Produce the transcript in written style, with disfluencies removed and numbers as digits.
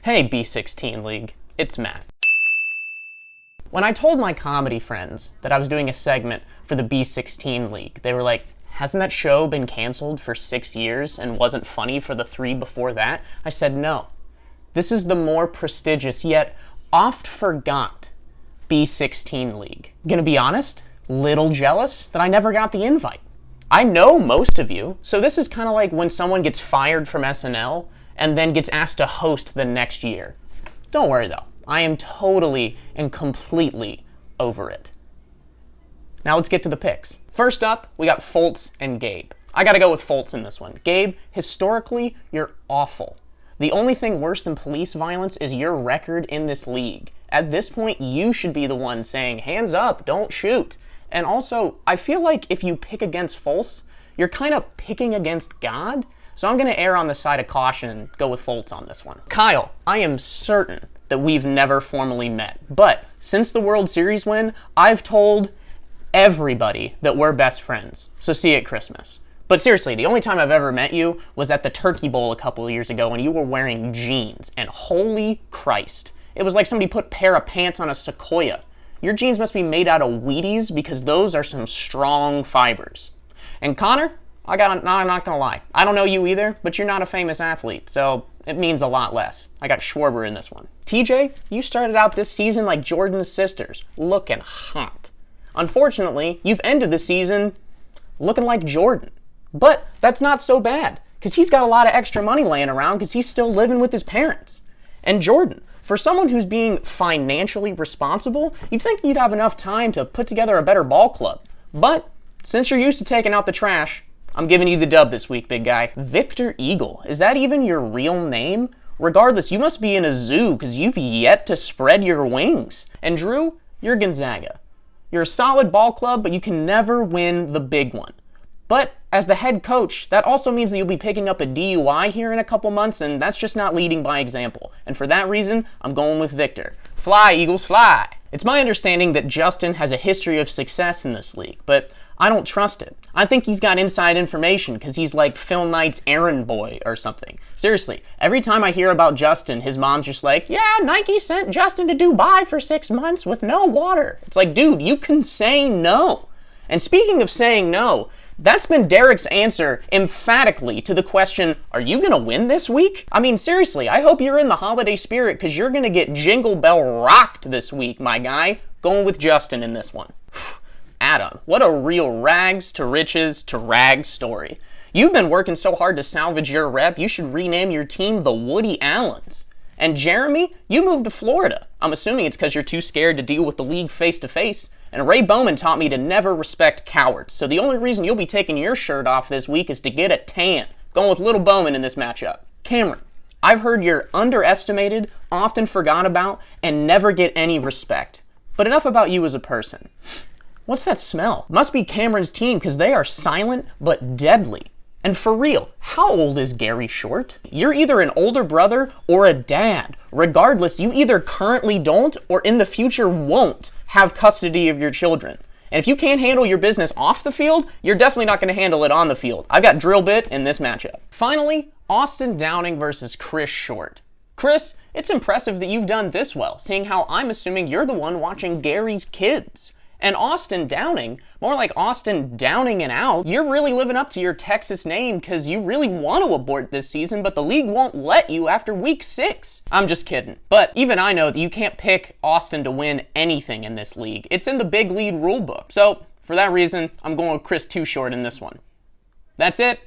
Hey B16 League, it's Matt. When I told my comedy friends that I was doing a segment for the B16 League, they were like, hasn't that show been canceled for 6 years and wasn't funny for the 3 before that? I said no. This is the more prestigious yet oft forgot B16 League. Gonna be honest, little jealous that I never got the invite. I know most of you, so this is kind of like when someone gets fired from SNL and then gets asked to host the next year. Don't worry though, I am totally and completely over it. Now let's get to the picks. First up, we got Fultz and Gabe. I gotta go with Fultz in this one. Gabe, historically, you're awful. The only thing worse than police violence is your record in this league. At this point, you should be the one saying, hands up, don't shoot. And also, I feel like if you pick against Fultz, you're kind of picking against God. So I'm going to err on the side of caution and go with Fultz on this one. Kyle, I am certain that we've never formally met. But since the World Series win, I've told everybody that we're best friends. So see you at Christmas. But seriously, the only time I've ever met you was at the Turkey Bowl a couple of years ago when you were wearing jeans. And holy Christ, it was like somebody put a pair of pants on a Sequoia. Your jeans must be made out of Wheaties because those are some strong fibers. And Connor, I'm not gonna lie. I don't know you either, but you're not a famous athlete, so it means a lot less. I got Schwarber in this one. TJ, you started out this season like Jordan's sisters, looking hot. Unfortunately, you've ended the season looking like Jordan. But that's not so bad, because he's got a lot of extra money laying around because he's still living with his parents. And Jordan, for someone who's being financially responsible, you'd think you'd have enough time to put together a better ball club. But since you're used to taking out the trash, I'm giving you the dub this week, big guy. Victor Eagle, is that even your real name? Regardless, you must be in a zoo because you've yet to spread your wings. And Drew, you're Gonzaga. You're a solid ball club, but you can never win the big one. But as the head coach, that also means that you'll be picking up a DUI here in a couple months, and that's just not leading by example. And for that reason, I'm going with Victor. Fly, Eagles, fly! It's my understanding that Justin has a history of success in this league, but I don't trust it. I think he's got inside information because he's like Phil Knight's errand boy or something. Seriously, every time I hear about Justin, his mom's just like, yeah, Nike sent Justin to Dubai for 6 months with no water. It's like, dude, you can say no. And speaking of saying no, that's been Derek's answer emphatically to the question, are you going to win this week? I mean, seriously, I hope you're in the holiday spirit because you're going to get Jingle Bell rocked this week, my guy. Going with Justin in this one. Adam, what a real rags to riches to rags story. You've been working so hard to salvage your rep, you should rename your team the Woody Allens. And Jeremy, you moved to Florida. I'm assuming it's because you're too scared to deal with the league face-to-face. And Ray Bowman taught me to never respect cowards. So the only reason you'll be taking your shirt off this week is to get a tan. Going with little Bowman in this matchup. Cameron, I've heard you're underestimated, often forgot about, and never get any respect. But enough about you as a person. What's that smell? Must be Cameron's team because they are silent but deadly. And for real, how old is Gary Short? You're either an older brother or a dad. Regardless, you either currently don't or in the future won't have custody of your children. And if you can't handle your business off the field, you're definitely not going to handle it on the field. I've got drill bit in this matchup. Finally, Austin Downing versus Chris Short. Chris, it's impressive that you've done this well, seeing how I'm assuming you're the one watching Gary's kids. And Austin Downing, more like Austin Downing and out, you're really living up to your Texas name because you really want to abort this season, but the league won't let you after week 6. I'm just kidding. But even I know that you can't pick Austin to win anything in this league. It's in the big lead rule book. So for that reason, I'm going with Chris Too Short in this one. That's it.